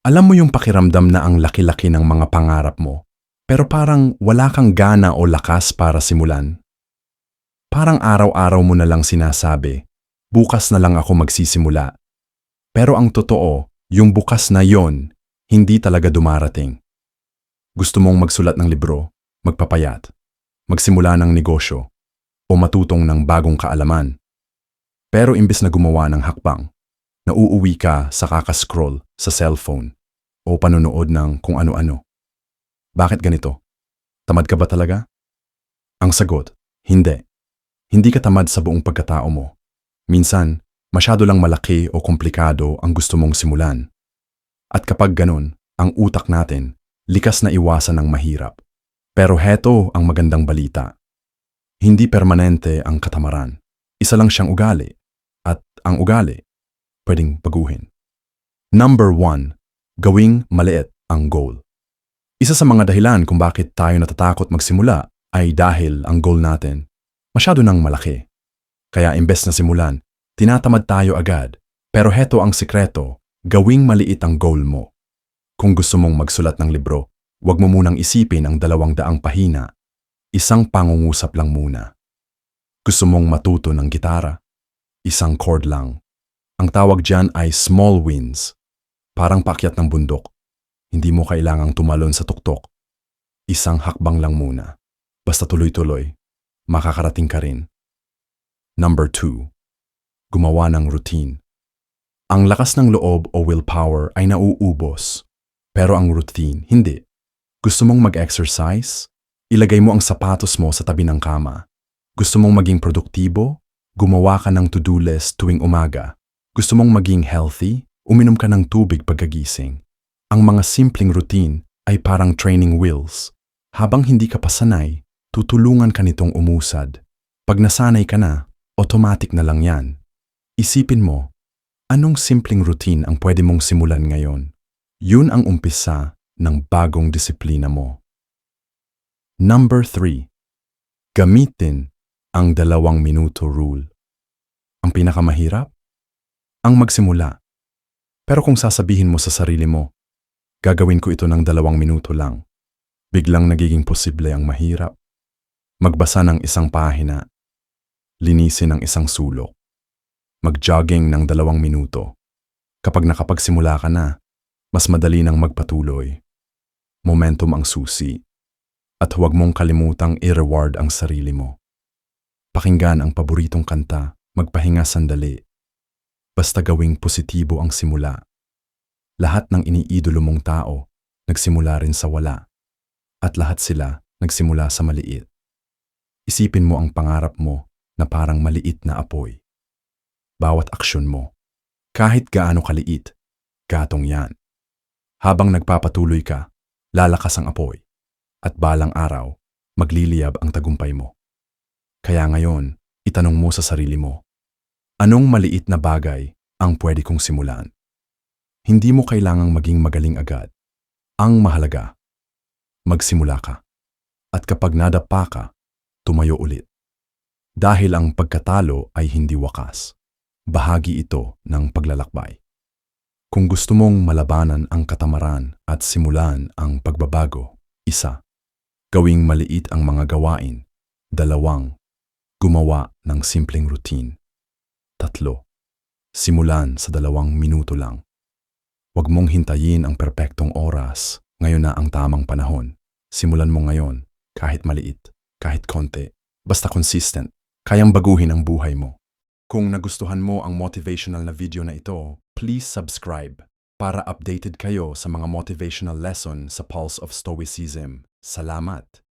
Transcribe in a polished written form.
Alam mo yung pakiramdam na ang laki-laki ng mga pangarap mo, pero parang wala kang gana o lakas para simulan? Parang araw-araw mo na lang sinasabi, bukas na lang ako magsisimula. Pero ang totoo, yung bukas na yon, hindi talaga dumarating. Gusto mong magsulat ng libro, magpapayat, magsimula ng negosyo, o matutong ng bagong kaalaman. Pero imbes na gumawa ng hakbang, nauuwi ka sa kakascroll sa cellphone o panonood ng kung ano-ano. Bakit ganito? Tamad ka ba talaga? Ang sagot, hindi. Hindi ka tamad sa buong pagkatao mo. Minsan, masyado lang malaki o komplikado ang gusto mong simulan. At kapag ganun, ang utak natin, likas na iwasan ng mahirap. Pero heto ang magandang balita. Hindi permanente ang katamaran. Isa lang siyang ugali. At ang ugali, pwedeng baguhin. Number 1, gawing maliit ang goal. Isa sa mga dahilan kung bakit tayo natatakot magsimula ay dahil ang goal natin masyado nang malaki. Kaya imbes na simulan, tinatamad tayo agad. Pero heto ang sikreto, gawing maliit ang goal mo. Kung gusto mong magsulat ng libro, huwag mo munang isipin ang 200 pahina. Isang pangungusap lang muna. Gusto mong matuto ng gitara? Isang chord lang. Ang tawag dyan ay small wins. Parang paakyat ng bundok. Hindi mo kailangang tumalon sa tuktok. Isang hakbang lang muna. Basta tuloy-tuloy, makakarating ka rin. Number 2, gumawa ng routine. Ang lakas ng loob o willpower ay nauubos. Pero ang routine, hindi. Gusto mong mag-exercise? Ilagay mo ang sapatos mo sa tabi ng kama. Gusto mong maging produktibo? Gumawa ka ng to-do list tuwing umaga. Gusto mong maging healthy? Uminom ka ng tubig pagkagising. Ang mga simpleng routine ay parang training wheels. Habang hindi ka pa sanay, tutulungan ka nitong umusad. Pag nasanay ka na, automatic na lang yan. Isipin mo, anong simpleng routine ang pwede mong simulan ngayon? Yun ang umpisa ng bagong disiplina mo. Number 3, gamitin ang 2 minuto rule. Ang pinakamahirap? Ang magsimula. Pero kung sasabihin mo sa sarili mo, gagawin ko ito ng 2 minuto lang, biglang nagiging posible ang mahirap. Magbasa ng 1 pahina, linisin ng 1 sulok, mag-jogging ng 2 minuto. Kapag nakapagsimula ka na, mas madali nang magpatuloy. Momentum ang susi. At huwag mong kalimutang i-reward ang sarili mo. Pakinggan ang paboritong kanta, magpahinga sandali. Basta gawing positibo ang simula. Lahat ng iniidolo mong tao, nagsimula rin sa wala. At lahat sila nagsimula sa maliit. Isipin mo ang pangarap mo na parang maliit na apoy. Bawat aksyon mo, kahit gaano kaliit, gatong yan. Habang nagpapatuloy ka, lalakas ang apoy. At balang araw, magliliyab ang tagumpay mo. Kaya ngayon, itanong mo sa sarili mo, anong maliit na bagay ang pwede kong simulan? Hindi mo kailangang maging magaling agad. Ang mahalaga, magsimula ka. At kapag nadapa ka, tumayo ulit. Dahil ang pagkatalo ay hindi wakas. Bahagi ito ng paglalakbay. Kung gusto mong malabanan ang katamaran at simulan ang pagbabago, 1, gawing maliit ang mga gawain. 2, gumawa ng simpleng routine. 3, simulan sa 2 minuto lang. Huwag mong hintayin ang perpektong oras. Ngayon na ang tamang panahon. Simulan mo ngayon, kahit maliit, kahit konti. Basta consistent, kayang baguhin ang buhay mo. Kung nagustuhan mo ang motivational na video na ito, please subscribe para updated kayo sa mga motivational lesson sa Pulse of Stoicism. Salamat!